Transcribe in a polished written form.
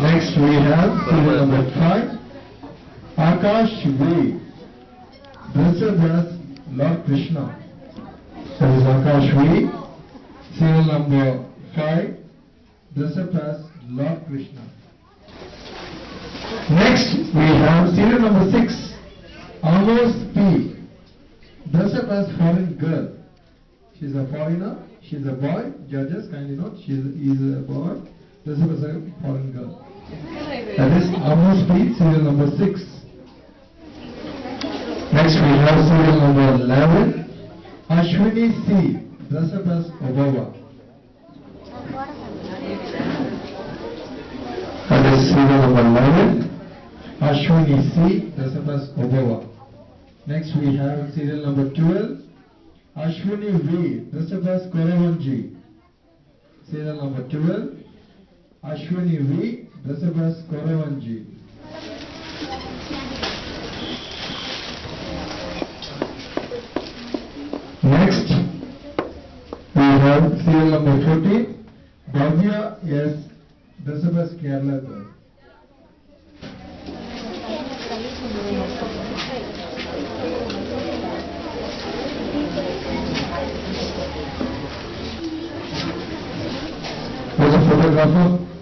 Next we have serial number 5. Akash V. Dressed as Lord Krishna. That is Akash V. Serial number 5. Dressed as Lord Krishna. Next we have serial number 6. Amos P. Dressed as foreign girl. She is a foreigner. She is a boy. Judges kindly note. He is a boy. Dressed as a foreign girl. That is Amos P. Serial number 6. Next we have serial number 11. Ashwini C. Dressed as Obama. That is serial number 11. Ashwini C. Dressed as Obama. Next we have serial number 12. Ashwini V. Dressed as Koravanji. Serial number 12. Ashwini V. Dressed as Koravanji. Next we have serial number 14. Bhavya S. Dressed as Kerala girl. There's a photographer.